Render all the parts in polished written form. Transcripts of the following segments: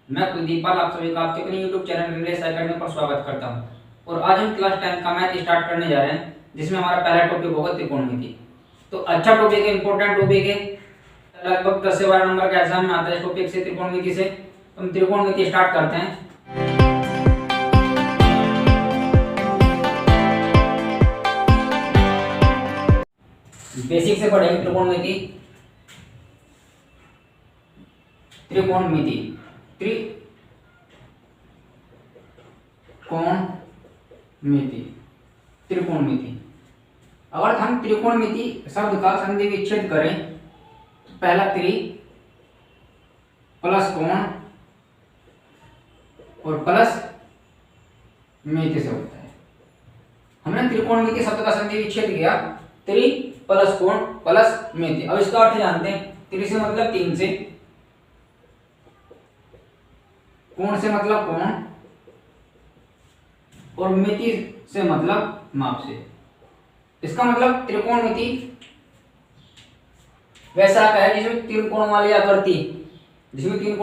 मैं कुलदीप पाल आप सभी का आपके अपने यूट्यूब चैनल इंग्लिश एकेडमी पर स्वागत करता हूं। और आज हम क्लास 10 का मैथ स्टार्ट करने जा रहे हैं, जिसमें हमारा पहला टॉपिक होगा त्रिकोणमिति। तो अच्छा टॉपिक है, इंपॉर्टेंट टॉपिक है, लगभग 10 से 12 नंबर का एग्जाम में आता है इस टॉपिक से, त्रिकोणमिति से। तो हम त्रिकोणमिति स्टार्ट करते हैं। बेसिक से पढ़ेंगे त्रिकोणमिति। त्रिकोणमिति त्रिकोणमिति अगर हम त्रिकोणमिति शब्द का संधि विच्छेद करें तो पहला त्रि प्लस कोण और प्लस मिति से होता है। हमने त्रिकोणमिति शब्द का संधि विच्छेद किया, त्रि प्लस कोण प्लस मिति। अब इसका अर्थ जानते हैं। त्रि से मतलब 3 से, कोण से मतलब कोण, और मिति से मतलब माप से। इसका मतलब त्रिकोणमिति वैसा आकार है जिसमें 3 कोण वाली आकृति, किसी होती है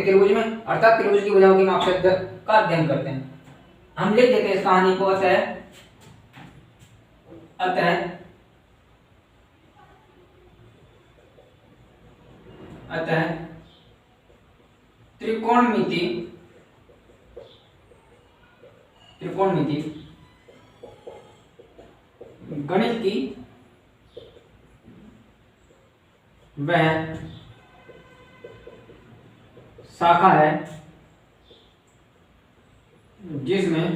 त्रिभुज में, अर्थात त्रिभुज की भुजाओं की माप से का अध्ययन करते हैं। हम लिख देते हैं इस कहानी को। अतः त्रिकोणमिति गणित की वह शाखा है जिसमें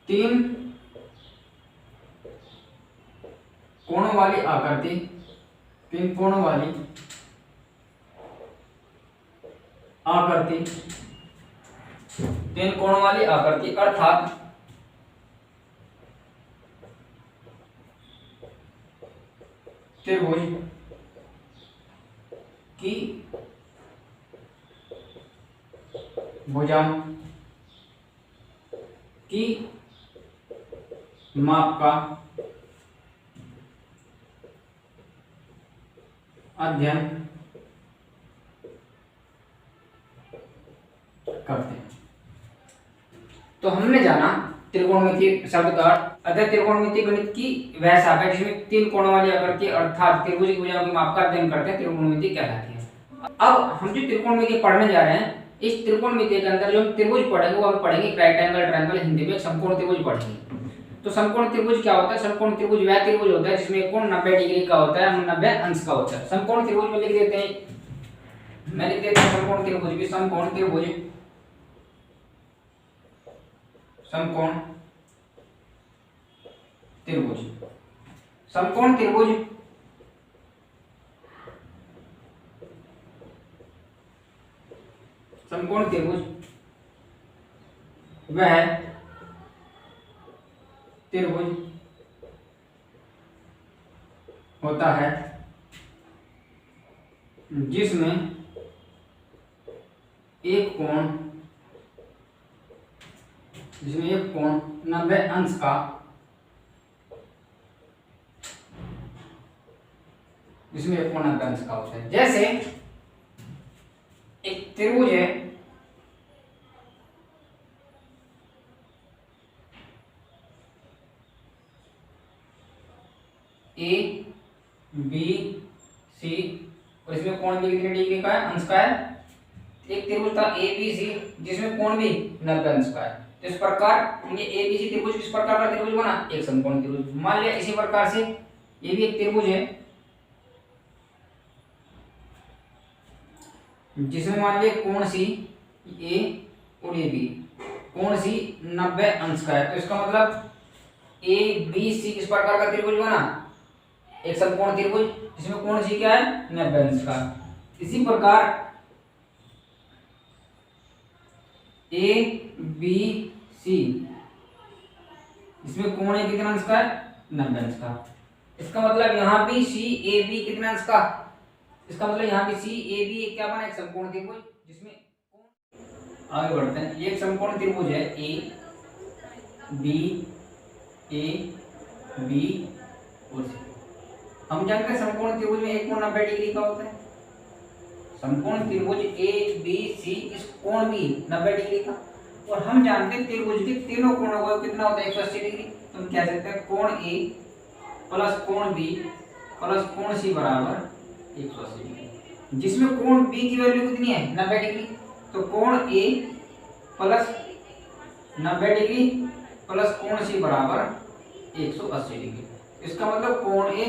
3 कोणों वाली आकृति, 3 कोणों वाली आकृति अर्थात त्रिभुज की भुजा की माप का अध्ययन करते हैं। तो हमने जाना त्रिकोणमिति शब्द का अर्थ। अतः त्रिकोणमिति गणित की वह शाखा है जिसमें 3 कोणों वाली आकृति अर्थात त्रिभुज की भुजाओं की माप का अध्ययन करते हैं, त्रिकोणमिति कहलाती है। अब हम जो त्रिकोणमिति पढ़ने जा रहे हैं, इस त्रिकोणमिति के अंदर जो हम त्रिभुज पढ़ेंगे वो हम पढ़ेंगे राइट एंगल ट्रायंगल, हिंदी में समकोण त्रिभुज पढ़ेंगे। तो समकोण त्रिभुज क्या होता है? समकोण त्रिभुज वह त्रिभुज होता है जिसमें कोण 90 डिग्री का होता है, 90 अंश का होता है। समकोण त्रिभुज में लिख देते हैं, मैं लिख देता हूं समकोण त्रिभुज भी। समकोण त्रिभुज समकोण त्रिभुज वह त्रिभुज होता है जिसमें एक कोण 90 अंश का होता है। जैसे एक त्रिभुज है, ए बी सी, और इसमें कोण भी कितने डिग्री का है? अंश का है। एक त्रिभुज था ए बी सी जिसमें कोण भी 90 अंश का है। तो इस प्रकार ये ए बी सी त्रिभुज किस प्रकार का त्रिभुज बना? एक समकोण त्रिभुज। मान लिया इसी प्रकार से ये भी एक त्रिभुज है जिसमें मान लिया कोण सी ए और ए बी, कोण सी 90 अंश का है। तो इसका मतलब ए बी सी किस प्रकार का त्रिभुज बना? एक समकोण त्रिभुज जिसमें कोण सी क्या है? 90 अंश का। इसी प्रकार ए बी सी इसमें कोण है कितना अंश का है? 90 अंश का। इसका मतलब यहाँ भी सी ए बी कितना अंश का? इसका मतलब यहाँ भी सी ए बी क्या बना? एक समकोण त्रिभुज जिसमें आगे बढ़ते हैं। ये एक समकोण त्रिभुज है, ए बी और सी। हम जानते हैं समकोण त्रिभुज में एक कोण 90 डिग्री का होता है। समकोण त्रिभुज ए बी सी, इस कोण भी 90 डिग्री का, और हम जानते हैं त्रिभुज के तीनों कोणों का कितना होता है 180 डिग्री। तो हम कह सकते हैं कोण ए प्लस कोण बी प्लस कोण सी बराबर 180 डिग्री, जिसमें कोण बी की वैल्यू कितनी है 90 डिग्री। तो कोण ए प्लस 90 डिग्री प्लस कोण सी बराबर 180 डिग्री। इसका मतलब कोण ए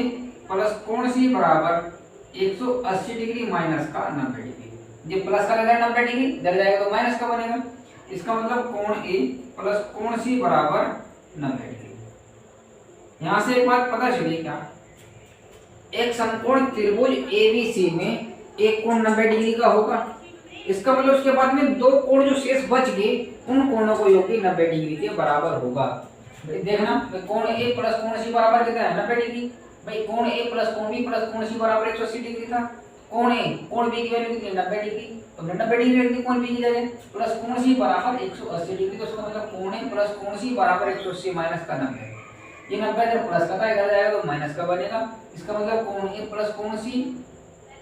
प्लस कोण सी बराबर 180 डिग्री माइनस का 90 डिग्री। ये प्लस का लगा 90 डिग्री, इधर जाएगा तो माइनस का बनेगा। इसका मतलब कोण ए प्लस कोण सी बराबर 90 डिग्री। यहां से एक बात पता चली क्या, एक समकोण त्रिभुज एबीसी में एक कोण 90 डिग्री का होगा। इसका मतलब उसके बाद में दो कोण जो शेष बच गए उन कोणों को योग भी 90 डिग्री के बराबर होगा। देखना कोण ए प्लस कोण सी बराबर कितना है 90 डिग्री। भाई कोण ए प्लस कोण बी प्लस कोण सी बराबर 180 डिग्री था। कोण ए कोण बी की वैल्यू कितनी 90 डिग्री, तो 90 डिग्री रख दी कोण बी की जगह, प्लस कोण सी बराबर 180 डिग्री। तो इसका मतलब कोण ए प्लस कोण सी बराबर 180 माइनस का 90। ये 90 इधर प्लस का था, इधर जाएगा तो माइनस का बनेगा। इसका मतलब कोण ए प्लस कोण सी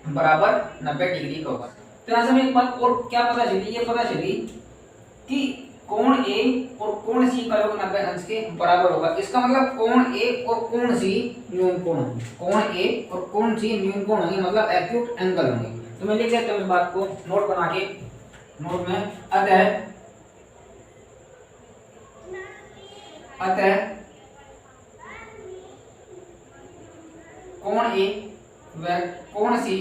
बराबर 90 डिग्री का होगा। तो यहाँ से हमें एक बात और क्या पता चली, ये पता चली कि कोण ए और कोण सी का योग 90 अंश के बराबर होगा। इसका मतलब कोण ए और कोण सी न्यून कोण होंगे, कोण ए और कोण सी न्यून कोण होंगे, मतलब एक्यूट एंगल होंगे। तो मैं लिख देता हूँ इस बात को नोट बना के, नोट में अतः कोण ए व कोण सी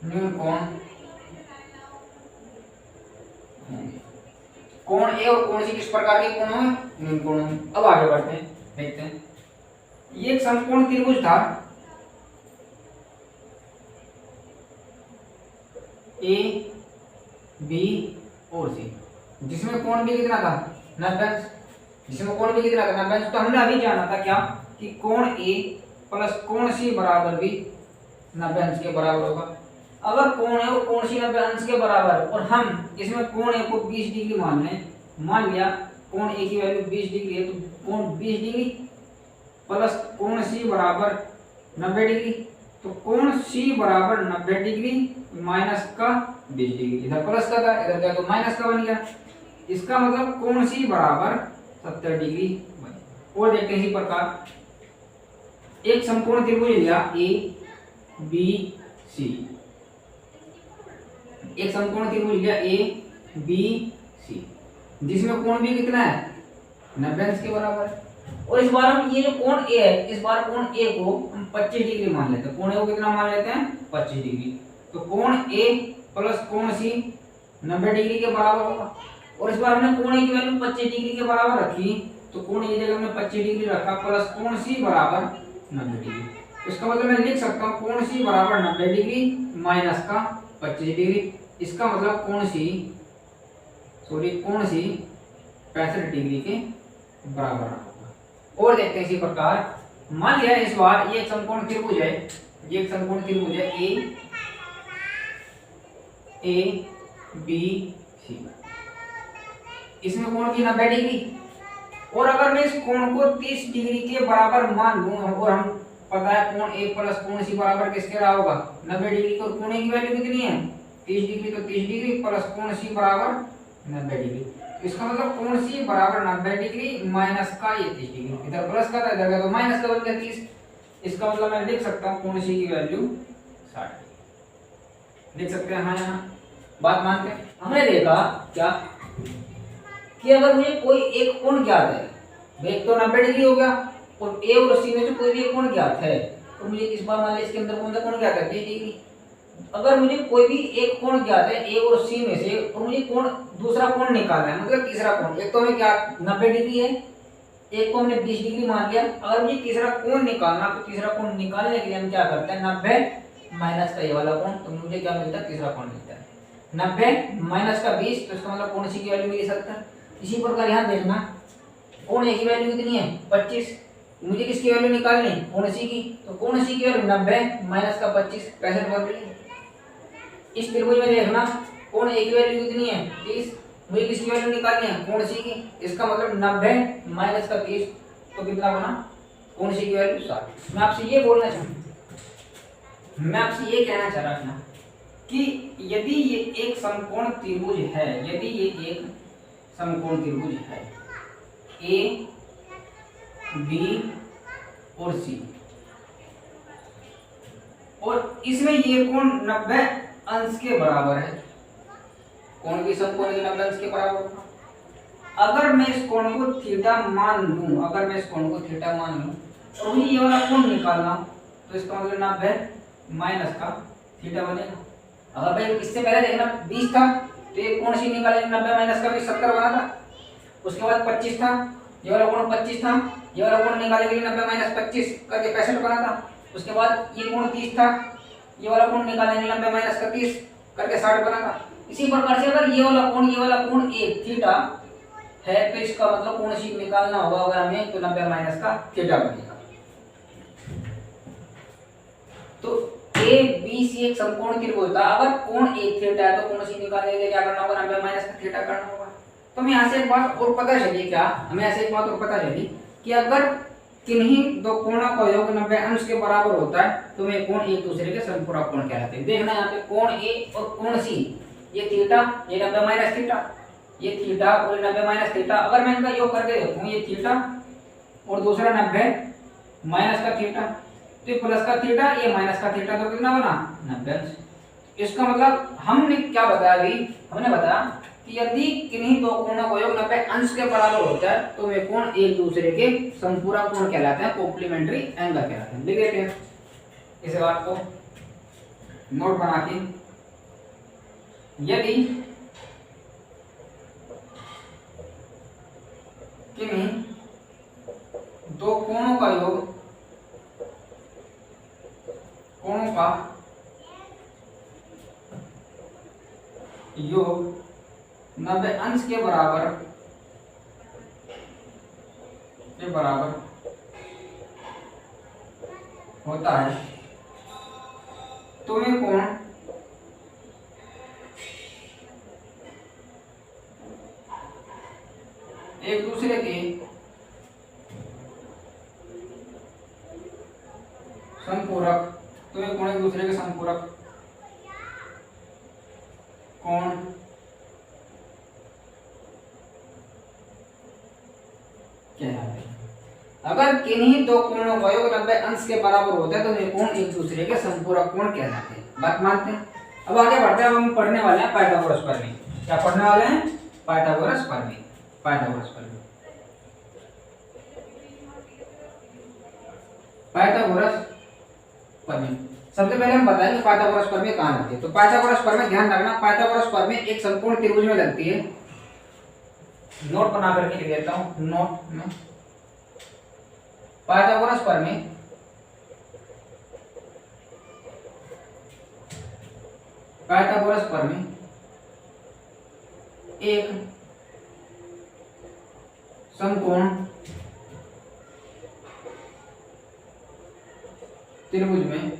न्यून कोण होंगे। कोण ए और कोण सी किस प्रकार के कोण होंगे, न्यून कोण होंगे। अब आगे बढ़ते हैं, देखते हैं। ये एक समकोण त्रिभुज था ए बी और सी, जिसमें कोण भी कितना था 90 अंश, जिसमें कोण भी कितना था 90 अंश। तो हमने अभी जाना था क्या कि कोण ए प्लस कोण सी बराबर भी 90 अंश के बराबर होगा। अगर कोण है और कोण सी 90 अंश के बराबर, और हम इसमें कोण ए को 20 डिग्री मान लें, मान लिया कोण ए की वैल्यू 20 डिग्री है, तो कोण 20 डिग्री प्लस कोण सी बराबर 90 डिग्री, तो कोण सी बराबर 90 डिग्री माइनस का 20 डिग्री। इधर प्लस का था, इधर क्या तो माइनस का बन गया। इसका मतलब कोण सी बराबर 70 डिग्री बने। और देखते हैं इसी प्रकार एक समकोण त्रिभुज लिया ए बी सी, एक समकोण त्रिभुज लिया ए बी सी, जिसमें कोण भी कितना है 90 अंश के बराबर। और इस बार हम ये जो कोण ए है, इस बार कोण ए को हम 25 डिग्री मान लेते हैं। कोण ए को कितना मान लेते हैं 25 डिग्री। तो कोण ए प्लस कोण सी 90 डिग्री के बराबर होगा। और इस बार हमने कोण ए की वैल्यू 25 डिग्री के बराबर रखी, तो कोण ए जगह हमने 25 डिग्री रखा प्लस कोण सी बराबर 90 डिग्री। इसका मतलब मैं लिख सकता हूँ कोण सी बराबर 90 डिग्री माइनस का 25 डिग्री। इसका मतलब कोण सी 65 डिग्री के बराबर होगा। और देखते हैं इसी प्रकार, मान लिया इस बार ये एक समकोण त्रिभुज है, ये एक समकोण त्रिभुज है ए बी सी, इसमें कोण की 90 डिग्री। और अगर मैं इस कोण को 30 डिग्री के बराबर मान लूं, और हम पता है कोण ए प्लस कोण सी बराबर किसके रहा होगा 90 डिग्री, तो कोण ए की वैल्यू कितनी है 30 डिग्री, तो 30 डिग्री प्लस कोण सी बराबर 90 डिग्री। इसका मतलब कोण सी बराबर 90 डिग्री माइनस का ये 30 डिग्री, इधर प्लस का था इधर का तो माइनस का बन गया 30। इसका मतलब मैं लिख सकता हूँ कोण सी की वैल्यू 60 डिग्री लिख सकते हैं। हाँ यहाँ बात मानते हैं। हमने देखा क्या कि अगर मुझे कोई एक कोण ज्ञात है, एक तो 90 डिग्री हो गया, और ए और सी में से कोई भी एक कोण ज्ञात है, तो मुझे इस बार मान लीजिए इसके अंदर कौन सा कोण ज्ञात है 30 डिग्री। अगर मुझे कोई भी एक कोण ज्ञात है ए और सी में से, और मुझे कोण दूसरा कोण निकालना है, मतलब तीसरा कोण, एक तो हमें क्या 90 डिग्री है, एक को हमने 20 डिग्री मान लिया। अगर मुझे तीसरा कोण निकालना, तो तीसरा कोण निकालने के लिए हम क्या करते हैं 90 माइनस का ये वाला कोण, तो मुझे क्या मिलता है तीसरा कोण मिलता है 90 माइनस का 20, तो इसका मतलब कोण सी की वैल्यू मिली 70। इसी प्रकार यहाँ देखना कोण ए की वैल्यू कितनी है 25, मुझे किसकी वैल्यू निकालनी है कोण सी की, तो कोण सी की वैल्यू 90 माइनस का 25 65 बन रही है। इस त्रिभुज में देखना कोण ए की वैल्यू कितनी है 30, मुझे किसकी वैल्यू निकालनी है कोण सी की, इसका मतलब 90 माइनस का 30, तो कितना बना कोण सी की वैल्यू 60। मैं आपसे ये बोलना चाहूँ, मैं आपसे ये कहना चाह रहा था कि यदि ये एक समकोण त्रिभुज है, यदि ये एक समकोण त्रिभुज है ए बी और सी, और इसमें ये कोण 90 अंश के बराबर है, कोण की समकोण के 90 अंश के बराबर होगा। अगर मैं इस कोण को थीटा मान लूं, अगर मैं इस कोण को थीटा मान लूं और मुझे ये वाला कोण निकालना, तो इसका मतलब 90 माइनस का थीटा बनेगा। अगर भाई इससे पहले देखना 20 था तो ये कोण सी निकाले 90 माइनस का 20 70 बना था। उसके बाद 25 था, ये वाला कोण 25 था, ये वाला कोण निकाले के लिए 90 माइनस 25 करके 65 बना था। उसके बाद ये कोण 30 था, ये वाला कोण निकालने के लिए 90 माइनस का 30 करके 60 बना था। इसी प्रकार से अगर ये वाला कोण एक थीटा है तो इसका मतलब कोण सी निकालना होगा अगर हमें, तो 90 माइनस का थीटा बनेगा। तो ए बी सी एक समकोण त्रिभुज था, अगर कोण एक थीटा है तो कोण सी निकालने के लिए क्या करना होगा, 90 माइनस का थीटा करना होगा। तो हमें यहाँ से एक बात और पता चली, क्या हमें यहाँ से एक बात और पता चली कि अगर किन्हीं दो कोणों का योग 90 अंश के बराबर होता है तो वे कोण एक दूसरे के समपूरक कोण कहलाते हैं। देखना यहाँ पे कोण ए और कोण सी, ये थीटा, ये 90 माइनस थीटा, ये थीटा और 90 माइनस थीटा। अगर मैं इनका योग करके देखूं, ये थीटा और दूसरा 90 माइनस का थीटा, तो ये प्लस का थीटा, ये माइनस का थीटा, तो कितना बना 90 अंश। इसका मतलब हमने क्या बताया अभी, हमने बताया कि यदि किन्हीं दो कोणों का योग 90 अंश के बराबर होता है तो वे कोण एक दूसरे के समपूरक कोण कहलाते हैं, कॉम्प्लीमेंट्री एंगल कहलाते हैं। लिख लेते हैं इस बात को नोट बना के, यदि किन्हीं दो कोणों का योग, कोणों का योग 90 अंश के बराबर होता है तो वे कोण एक दूसरे के समपूरक, तो वे कोण एक दूसरे के समपूरक कोण कहलाते हैं। अगर किन्हीं दो कोणों का योग 90 अंश के बराबर होता है तो वे कोण एक दूसरे के समपूरक कोण कहलाते हैं। बात मानते हैं। अब आगे बढ़ते हैं, हम पढ़ने वाले हैं पाइथागोरस प्रमेय। क्या पढ़ने वाले हैं? पाइथागोरस प्रमेय। पाइथागोरस प्रमेय, पाइथागोरस प्रमेय। सबसे पहले हम बताएं कि पाइथागोरस प्रमेय कहाँ लगती है। तो पाइथागोरस प्रमेय, ध्यान रखना, पाइथागोरस प्रमेय एक समकोण त्रिभुज में लगती है। नोट बना करके लिख देता हूं, नोट में पाइथागोरस प्रमेय एक समकोण त्रिभुज में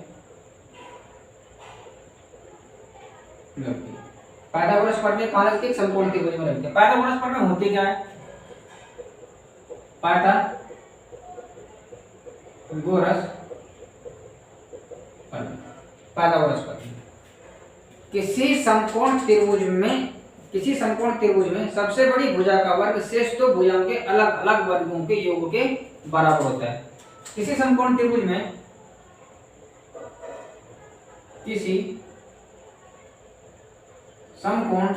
लगती है। पाइथागोरस प्रमेय कहाँ लगती है? समकोण त्रिभुज में लगती है। पाइथागोरस प्रमेय होती क्या है? पाइथागोरस प्रमेय, पाइथागोरस प्रमेय किसी समकोण त्रिभुज में सबसे बड़ी भुजा का वर्ग शेष दो भुजाओं के अलग अलग वर्गों के योग के बराबर होता है। किसी समकोण त्रिभुज में किसी समकोण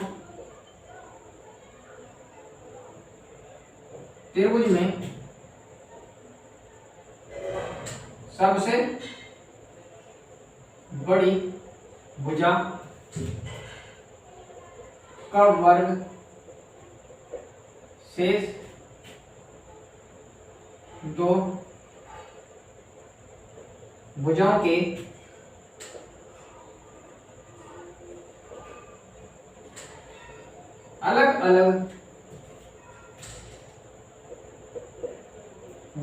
त्रिभुज में सबसे बड़ी भुजा का वर्ग शेष दो भुजाओं के अलग अलग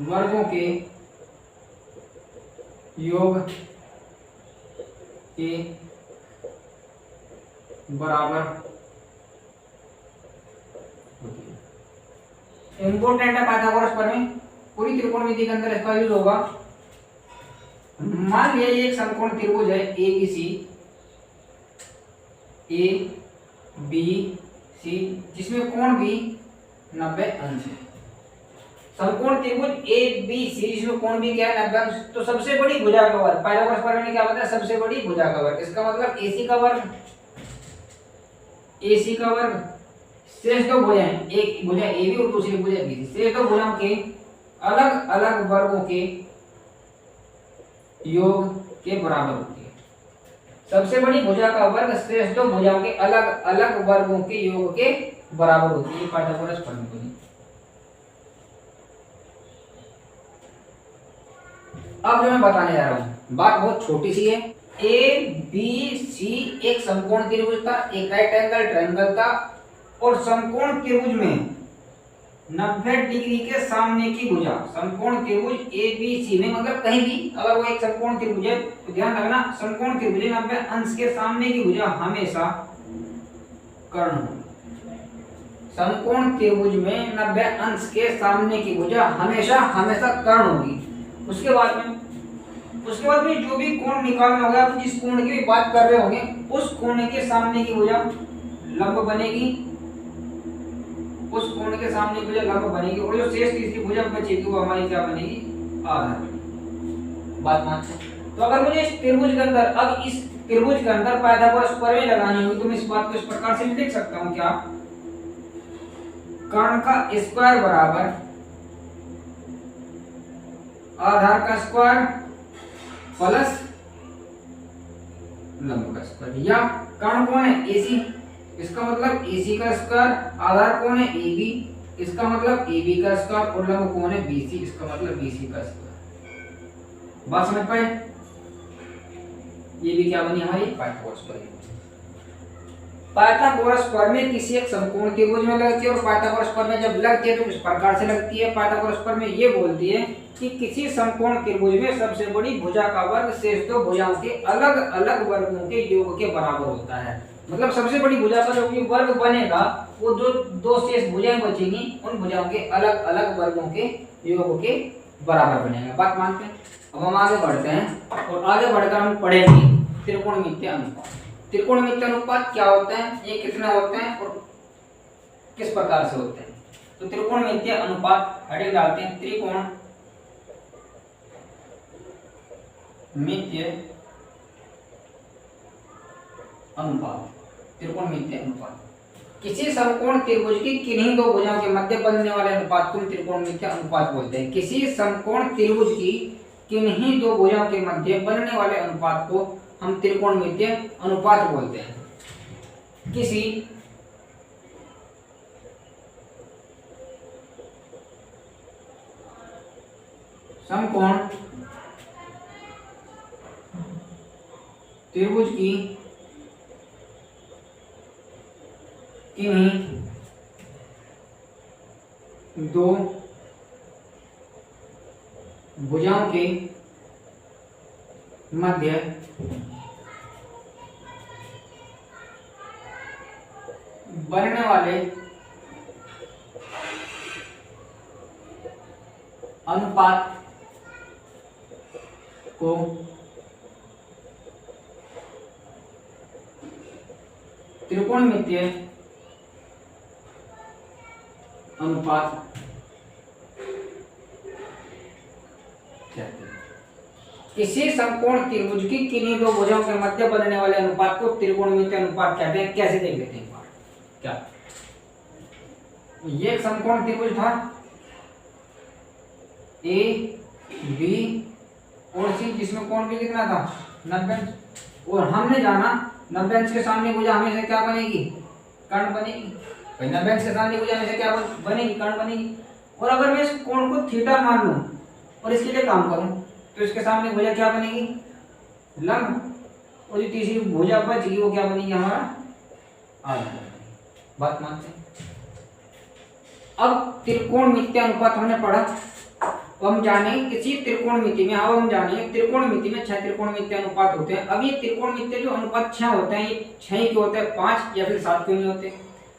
वर्गों के योग के बराबर होती है। इंपोर्टेंट है पाइथागोरस प्रमेय, पूरी त्रिकोणमिति के अंदर इसका यूज होगा। मान लिया ये एक समकोण त्रिभुज है ABC, ए बी सी जिसमें कोण भी 90 अंश है। समकोण त्रिभुज ए बी सी जिसमें कोण भी क्या है 90 अंश। तो सबसे बड़ी भुजा का वर्ग, पाइथागोरस प्रमेय ने क्या बताया, सबसे बड़ी भुजा का वर्ग, इसका मतलब एसी का वर्ग, एसी का वर्ग शेष दो भुजाएं, एक भुजा ए बी और दूसरी भुजा बी सी, शेष दो भुजाओं के अलग अलग वर्गों के योग के बराबर होती है। सबसे बड़ी भुजा का वर्ग शेष दो भुजाओं के अलग अलग वर्गों के योग के बराबर होती है, पाइथागोरस प्रमेय को। अब जो मैं बताने जा रहा हूं बात बहुत छोटी सी है। ए बी सी एक समकोण त्रिभुज था, एक राइट एंगल ट्रायंगल था, और समकोण त्रिभुज में 90 डिग्री के सामने की भुजा, समकोण त्रिभुज ए बी सी में मतलब कहीं भी अगर वो एक समकोण त्रिभुज है तो ध्यान रखना समकोण त्रिभुज 90 अंश के सामने की भुजा हमेशा कर्ण होगी। समकोण त्रिभुज में 90 अंश के सामने की भुजा हमेशा हमेशा कर्ण होगी। उसके बाद में जो भी कोण निकालना होगा, आप जिस कोण की भी बात कर रहे होंगे उस कोण के सामने की भुजा लंब बनेगी, उस कोण के सामने की भुजा लंब बनेगी, और जो शेष तीसरी भुजा बचेगी वो हमारी क्या बनेगी, आधार बनेगी। बात मानते हैं। तो अगर मुझे इस त्रिभुज के अंदर, अब इस त्रिभुज के अंदर पाइथागोरस प्रमेय लगानी होगी तो मैं इस बात को इस प्रकार से लिख सकता हूं, क्या, कर्ण का स्क्वायर बराबर आधार का स्क्वायर प्लस लंब का स्क्वायर, या कर्ण कौन है, एसी, इसका मतलब एसी का स्क्वायर, आधार कौन है, एबी, इसका मतलब एबी का स्क्वायर, और लंब कौन है, बीसी, इसका मतलब बीसी का स्क्वायर। बात समझ पाए। ये भी क्या बनी हमारी पाइथागोरस प्रमेय। पाइथागोरस प्रमेय किसी एक समकोण त्रिभुज में लगती है, और पाइथागोरस प्रमेय जब लगती है तो किस प्रकार से लगती है। पाइथागोरस प्रमेय ये बोलती है कि किसी समकोण त्रिभुज में सबसे बड़ी भुजा का वर्ग शेष दो भुजाओं के अलग अलग वर्गों के योग के बराबर होता है। मतलब सबसे बड़ी भुजा का जो भी वर्ग बनेगा वो जो दो शेष भुजाएं बचेंगी उन भुजाओं के अलग अलग वर्गों के योग के बराबर बनेगा। बात मानते हैं। अब हम आगे बढ़ते हैं और आगे बढ़कर हम पढ़ेंगे त्रिकोणमितीय अनुपात। त्रिकोणमितीय अनुपात क्या होता है, ये कितना होते हैं और किस प्रकार से होते हैं। तो त्रिकोणमितीय अनुपात हेडिंग डालते हैं, त्रिकोण मितीय अनुपात। त्रिकोणमितीय अनुपात किसी समकोण त्रिभुज की किन्हीं दो भुजाओं के मध्य बनने वाले अनुपात को त्रिकोणमितीय अनुपात बोलते हैं। किसी समकोण त्रिभुज की किन्हीं दो भुजाओं के मध्य बनने वाले अनुपात को हम त्रिकोणमितीय अनुपात बोलते हैं। किसी समकोण त्रिभुज की किन्हीं दो भुजाओं के मध्य बनने वाले अनुपात को त्रिकोणमितीय अनुपात कहते हैं। किसी समकोण त्रिभुज की किन्हीं दो भुजाओं के मध्य बनने वाले अनुपात को त्रिकोणमितीय अनुपात कहते हैं। कैसे देख लेते हैं क्या, ये एक समकोण त्रिभुज था ए बी और सी, जिसमें कोण भी कितना था 90 अंश, और हमने जाना 90 अंश के सामने भुजा हमेशा क्या बनेगी, कर्ण बनेगी। 90 अंश के सामने भुजा हमेशा क्या बनेगी, कर्ण बनेगी। और अगर मैं इस कोण को थीटा मान लूं और इसके लिए काम करूं तो इसके सामने भुजा क्या बनेगी, लंब, और जो तीसरी भुजा बचेगी वो क्या बनेगी, हमारा आधा। बात मानते हैं। अब त्रिकोणमितीय अनुपात हमने पढ़ा, हम जानेंगे किसी त्रिकोणमिति में, अब हम जानेंगे त्रिकोणमिति में 6 त्रिकोणमितीय अनुपात होते हैं। अब ये त्रिकोणमितीय जो अनुपात 6 होते हैं, ये 6 के होते हैं, 5 या फिर 7 क्यों नहीं होते।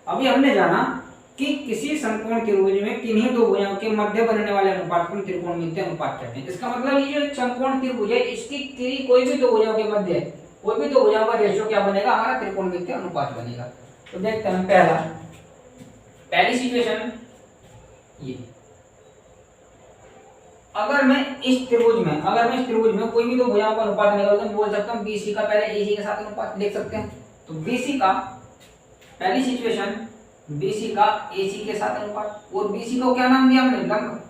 अभी हमने जाना कि किसी समकोण त्रिभुज में किन्हीं दो भुजाओं के मध्य बनने वाले अनुपात को त्रिकोणमितीय अनुपात कहते हैं। इसका मतलब ये जो समकोण त्रिभुज है इसकी कोई भी दो भुजाओं के मध्य कोई भी दो भुजाओं का रेशियो क्या बनेगा, हमारा त्रिकोणमितीय अनुपात बनेगा। तो देखते हैं पहली सिचुएशन ये, अगर मैं इस त्रिभुज में कोई भी दो भुजाओं का अनुपात निकालूं तो बोल सकता हूँ BC का पहले AC के साथ अनुपात लिख सकते हैं। तो BC का पहली सिचुएशन BC का AC के साथ अनुपात, और BC को क्या नाम दिया हमने, लंब,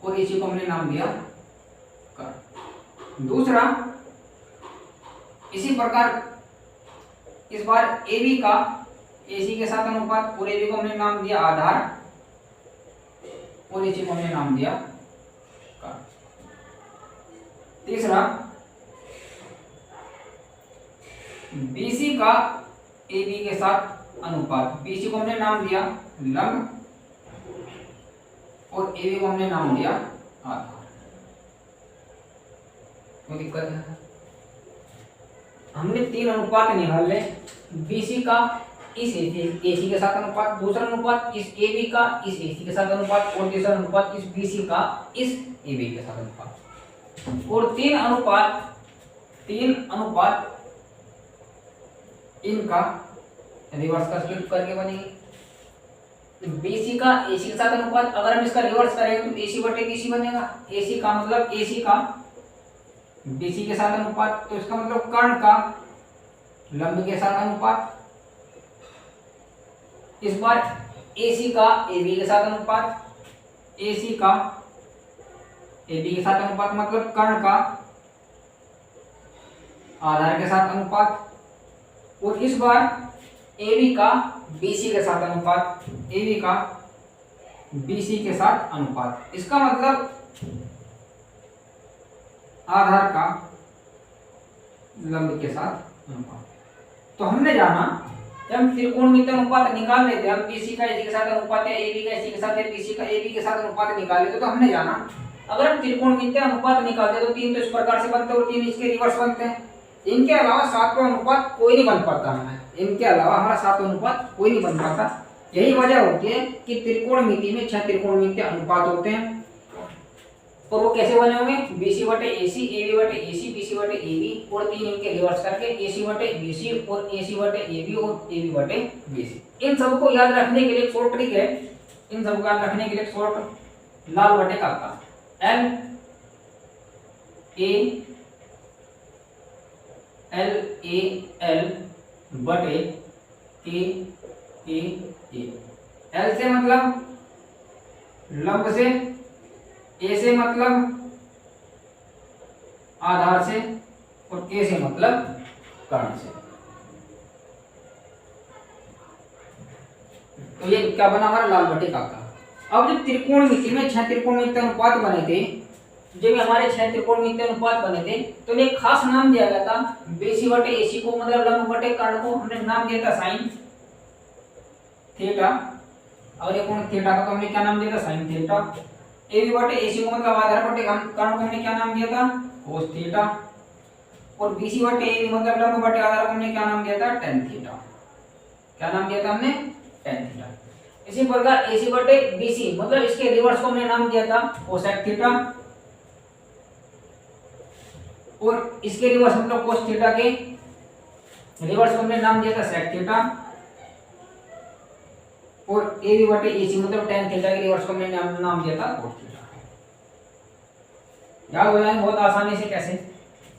और AC को हमने नाम दिया कर्ण। दूसरा, इसी प्रकार इस बार AB का AC के साथ अनुपात, और AB को हमने नाम दिया आधार, और AC को हमने नाम दिया कर्ण। तीसरा, BC का AB के साथ अनुपात, BC को हमने नाम दिया लंब, और AB को हमने नाम दिया आधार। कोई दिक्कत है? हमने तीन अनुपात निकाले, BC का इस AC के साथ अनुपात, दूसरा अनुपात इस AB का इस AC के साथ अनुपात, और तीसरा अनुपात इस BC का इस AB के साथ अनुपात। और तीन अनुपात इनका रिवर्स करके बनेगी। BC का AC के साथ अनुपात, अगर हम इसका रिवर्स करेंगे तो AC बटे BC बनेगा। AC का मतलब AC का BC के साथ अनुपात, तो इसका मतलब कर्ण का लंब के साथ अनुपात। इस बार AC का AB के साथ अनुपात, AC का AB के साथ अनुपात मतलब कर्ण का आधार के साथ अनुपात। और इस बार AB का BC के साथ अनुपात, AB का BC के साथ अनुपात, इसका मतलब आधार का लंब के साथ अनुपात। तो हमने जाना जब हम त्रिकोणमितीय अनुपात निकाल लेते हैं, हम BC का AC के साथ अनुपात या AB का AC के साथ या BC का AB के साथ अनुपात निकाल लेते, तो हमने जाना अगर हम त्रिकोणमितीय अनुपात निकालते तो तीन तो इस प्रकार से बनते हैं और तीन इसके रिवर्स बनते हैं। इनके अलावा सातवां अनुपात कोई नहीं बन पाता हमें, इनके अलावा हमारा सातवां अनुपात कोई नहीं बन पाता। यही वजह होती है कि त्रिकोणमिति में 6 त्रिकोणमितीय अनुपात होते हैं। और वो कैसे बने होंगे, BC बटे AC, AB बटे AC, BC बटे AB, और तीन इनके रिवर्स करके AC बटे BC और AC बटे AB और AB बटे BC। इन सबको याद रखने के लिए शॉर्ट ट्रिक है, इन सबको याद रखने के लिए शॉर्ट लाल बटे का L A L बटे A। L से मतलब लंब से, A से मतलब आधार से, और K से मतलब कर्ण से। तो ये क्या बना हमारा लाल बटे का। अब जब त्रिकोणमिति में 6 त्रिकोणमितीय अनुपात बने थे, जब हमारे 6 त्रिकोणमितीय अनुपात बने थे तो एक खास नाम दिया गया था। BC बटे AC को मतलब लंब बटे कर्ण को हमने नाम दिया था साइन थीटा, और ये कोण थीटा का तो हमने क्या नाम दिया था साइन थीटा। AB बटे AC को मतलब आधार बटे कर्ण को हमने क्या नाम दिया था कोस थीटा, और BC बटे AB मतलब लंब बटे आधार को हमने क्या नाम दिया था टेन थीटा। क्या नाम दिया था हमने टेन थीटा। इसी प्रकार AC बटे BC मतलब इसके रिवर्स को हमने नाम दिया था कोसेक थीटा, और इसके रिवर्स मतलब कोस थीटा के रिवर्स को हमने नाम दिया था सेक थीटा, और AB बटे AC मतलब टेन थीटा के रिवर्स को हमने नाम दिया था कोस थीटा। याद हो जाएंगे बहुत आसानी से कैसे,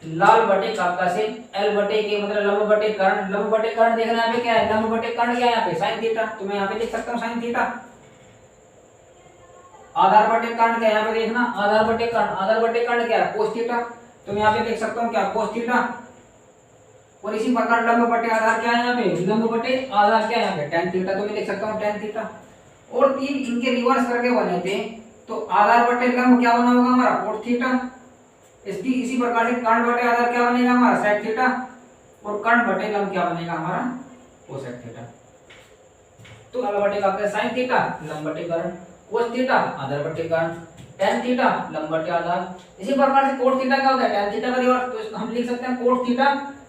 लाल बटे काका से L बटे के मतलब लंब बटे कर्ण। लंब बटे कर्ण देखना यहाँ पे क्या है, लंब बटे कर्ण क्या है यहाँ पे साइन थीटा, तो मैं यहाँ पे लिख सकता हूँ साइन थीटा। आधार बटे कर्ण क्या है यहाँ पे देखना, आधार बटे कर्ण, आधार बटे कर्ण क्या है कोस थीटा, तो मैं यहाँ पे लिख सकता हूँ क्या कोस थीटा। और इसी प्रकार लंब बटे आधार क्या है यहाँ पे, लंब बटे आधार क्या है यहाँ पे टेन थीटा, तो मैं लिख सकता हूँ टेन थीटा। और तीन इनके रिवर्स करके बने थे, तो आधार बटे लंब क्या बना होगा हमारा कोस थीटा। इसी प्रकार से कर्ण बटे आधार क्या बनेगा हमारा सेक थीटा, और कर्ण बटे लंब क्या बनेगा हमारा कोसेक थीटा। तो लंब बटे का साइन थीटा, लंब बटे कर्ण, कोस थीटा आधार बटे कर्ण, टेन थीटा लंब बटे आधार। इसी प्रकार से कोट थीटा क्या होता है टेन थीटा का रिवर्स, तो हम लिख सकते हैं कोट थीटा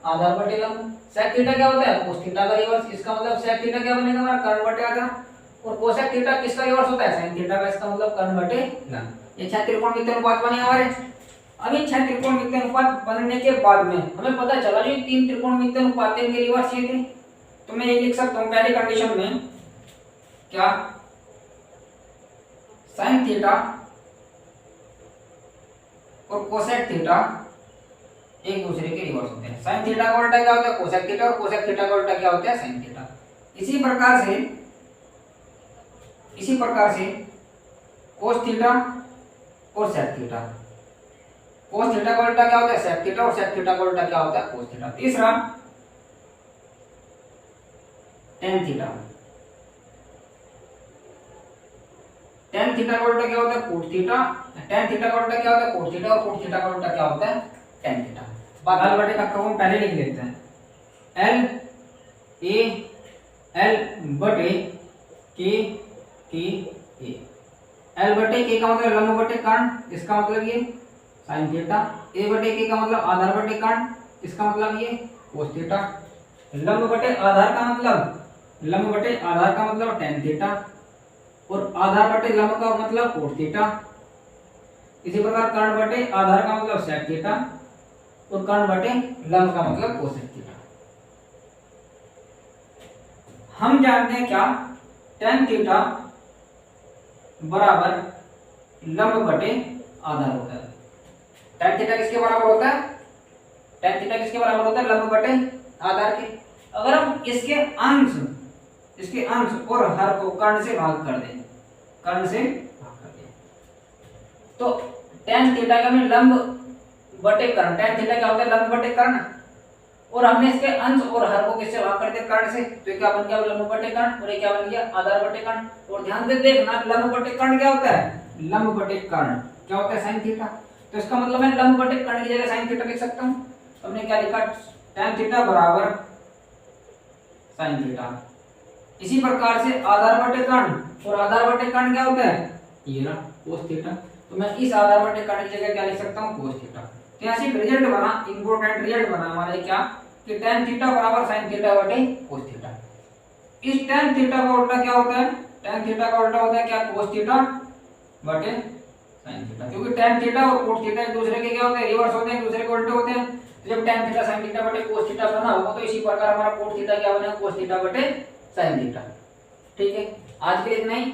आधार बटे लंब। सेक थीटा क्या होता है कोस थीटा का रिवर्स, इसका मतलब सेक थीटा क्या बनेगा हमारा कर्ण बटे आधार, और कोसेक थीटा किसका रिवर्स होता है साइन थीटा का, इसका मतलब कर्ण बटे लंब। ये 6 त्रिकोणमितीय अनुपात बने हमारे। अब ये 6 त्रिकोणमितीय अनुपात बनने के बाद में हमें पता चला जो 3 त्रिकोणमितीय अनुपात इनके रिवर्स ये थे, तो मैं ये लिख सकता हूँ पहली कंडीशन में क्या, साइन थीटा और कोसेक थीटा एक दूसरे के रिवर्स होते हैं। साइन थीटा का उल्टा क्या होता है कोसेक थीटा, और कोसेक थीटा का उल्टा क्या होता है साइन थीटा। इसी प्रकार से कोस थीटा और सेक थीटा, कोस थीटा का उल्टा क्या होता है सेक थीटा, और सेक थीटा का उल्टा क्या होता है कोस थीटा। तीसरा टेन थीटा, टेन थीटा का उल्टा क्या होता है कोट थीटा, टेन थीटा का उल्टा क्या होता है कोट थीटा, और कोट थीटा का उल्टा क्या होता है टेन थीटा। बादल बटे का हम पहले लिख लेते हैं, एल बटे के ए। एल बटे के का मतलब लंब बटे कर्ण, इसका मतलब ये साइन थीटा। ए बटे के का मतलब आधार बटे कर्ण, इसका मतलब ये कोस थीटा। लंब बटे आधार का मतलब टेन थीटा, और आधार बटे लंब का मतलब कोट थीटा। इसी प्रकार कर्ण बटे आधार का मतलब सेक थीटा, और कर्ण बटे लंब का मतलब कोसेक थीटा। हम जानते हैं क्या, टेन थीटा बराबर लंब बटे आधार होता है। टेन थीटा किसके बराबर होता है, टेन थीटा किसके बराबर होता है लंब बटे आधार के। अगर हम इसके अंश और हर को कर्ण से भाग कर दें, तो टेन थीटा का में लंब बटे कर्ण, टेन थीटा क्या होता है लंब बटे कर्ण, और हमने इसके अंश और हर को किससे भाग कर दिया कर्ण से, तो ये क्या बन गया लंब बटे कर्ण, और ये क्या बन गया आधार बटे कर्ण। और ध्यान से देखना लंब बटे कर्ण क्या होता है, लंब बटे कर्ण क्या होता है साइन थीटा। तो इसका मतलब मैं लंब बटे कर्ण की जगह साइन थीटा लिख सकता हूं। हमने क्या लिखा, टेन थीटा बराबर साइन थीटा। इसी प्रकार से आधार बटे कर्ण, और आधार बटे कर्ण क्या होता है ये रहा कोस थीटा। तो मैं इस आधार बटे कर्ण की जगह क्या लिख सकता हूं कोस थीटा। तो यहाँ से रिजल्ट बना, इंपॉर्टेंट रिजल्ट बना हमारा क्या, कि tan थीटा बराबर sin थीटा बटे cos थीटा। इस tan थीटा का उल्टा क्या होता है, tan थीटा का उल्टा होता है क्या cos थीटा बटे sin थीटा, क्योंकि tan थीटा और cos थीटा एक दूसरे के क्या होते हैं रिवर्स होते हैं, एक दूसरे के उल्टे होते हैं। तो जब tan थीटा sin थीटा बटे cos थीटा बना होगा, तो इसी प्रकार हमारा cos थीटा क्या बनेगा cos थीटा बटे sin थीटा। ठीक है, आज के लिए इतना ही।